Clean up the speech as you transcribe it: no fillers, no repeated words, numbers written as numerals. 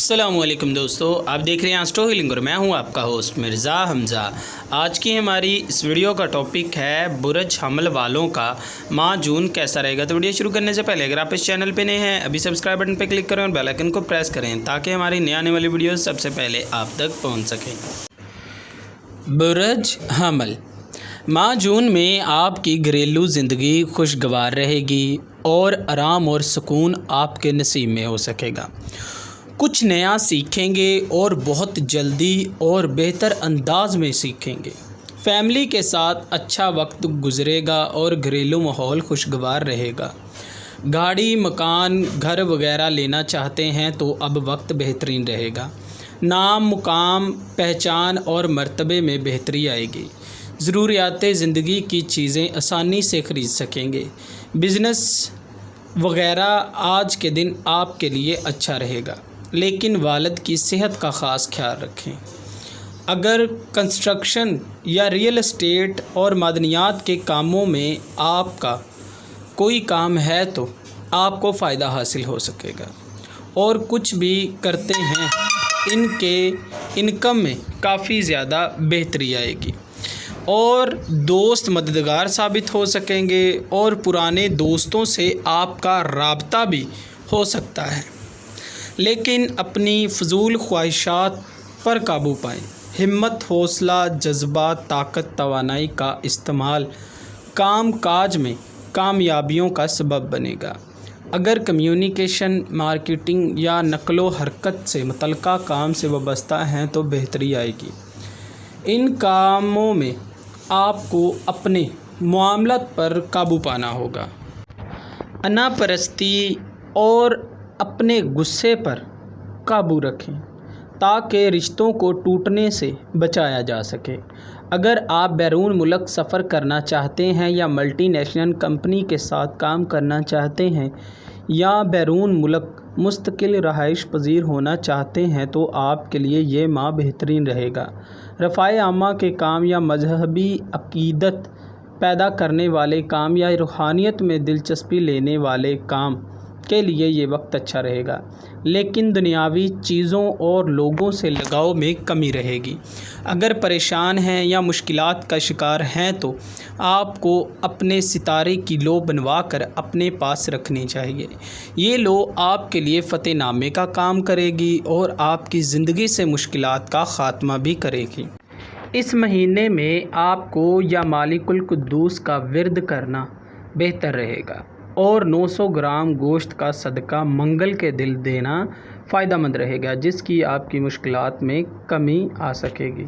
अस्सलाम वालेकुम दोस्तों, आप देख रहे हैं एस्ट्रो और मैं हूं आपका होस्ट मिर्ज़ा हमज़ा। आज की हमारी इस वीडियो का टॉपिक है बुरज हमल वालों का माह जून कैसा रहेगा। तो वीडियो शुरू करने से पहले अगर आप इस चैनल पे नए हैं अभी सब्सक्राइब बटन पे क्लिक करें और बेल आइकन को प्रेस करें ताकि हमारी नई आने वाली वीडियो सबसे पहले आप तक पहुँच सकें। बुरज हमल माह जून में आपकी घरेलू ज़िंदगी खुशगवार रहेगी और आराम और सुकून आपके नसीब में हो सकेगा। कुछ नया सीखेंगे और बहुत जल्दी और बेहतर अंदाज में सीखेंगे। फैमिली के साथ अच्छा वक्त गुजरेगा और घरेलू माहौल खुशगवार रहेगा। गाड़ी, मकान, घर वगैरह लेना चाहते हैं तो अब वक्त बेहतरीन रहेगा। नाम, मुकाम, पहचान और मर्तबे में बेहतरी आएगी। ज़रूरियात ज़िंदगी की चीज़ें आसानी से ख़रीद सकेंगे। बिज़नेस वगैरह आज के दिन आपके लिए अच्छा रहेगा, लेकिन वालिद की सेहत का ख़ास ख्याल रखें। अगर कंस्ट्रक्शन या रियल एस्टेट और मादनियात के कामों में आपका कोई काम है तो आपको फ़ायदा हासिल हो सकेगा और कुछ भी करते हैं इनके इनकम में काफ़ी ज़्यादा बेहतरी आएगी और दोस्त मददगार साबित हो सकेंगे और पुराने दोस्तों से आपका राब्ता भी हो सकता है। लेकिन अपनी फजूल ख्वाहिशात पर काबू पाएँ। हिम्मत, हौसला, जज्बा, ताकत, तवानाई का इस्तेमाल काम काज में कामयाबियों का सबब बनेगा। अगर कम्युनिकेशन, मार्केटिंग या नक़लो हरकत से मुतल्लिक़ा काम से वाबस्ता हैं तो बेहतरी आएगी। इन कामों में आपको अपने मामलात पर काबू पाना होगा। अनापरस्ती और अपने गुस्से पर काबू रखें ताकि रिश्तों को टूटने से बचाया जा सके। अगर आप बैरून मुल्क सफ़र करना चाहते हैं या मल्टीनेशनल कंपनी के साथ काम करना चाहते हैं या बैरून मुल्क मुस्तकिल रहाइश पजीर होना चाहते हैं तो आपके लिए ये माह बेहतरीन रहेगा। रफ़ाए आमा के काम या मजहबी अक़ीदत पैदा करने वाले काम या रूहानियत में दिलचस्पी लेने वाले काम के लिए ये वक्त अच्छा रहेगा, लेकिन दुनियावी चीज़ों और लोगों से लगाव में कमी रहेगी। अगर परेशान हैं या मुश्किलात का शिकार हैं तो आपको अपने सितारे की लो बनवा कर अपने पास रखनी चाहिए। ये लो आपके लिए फ़तेहनामे का काम करेगी और आपकी ज़िंदगी से मुश्किलात का ख़ात्मा भी करेगी। इस महीने में आपको या मालिकुल कुद्दूस का विर्द करना बेहतर रहेगा और 900 ग्राम गोश्त का सदका मंगल के दिन देना फ़ायदेमंद रहेगा, जिसकी आपकी मुश्किलात में कमी आ सकेगी।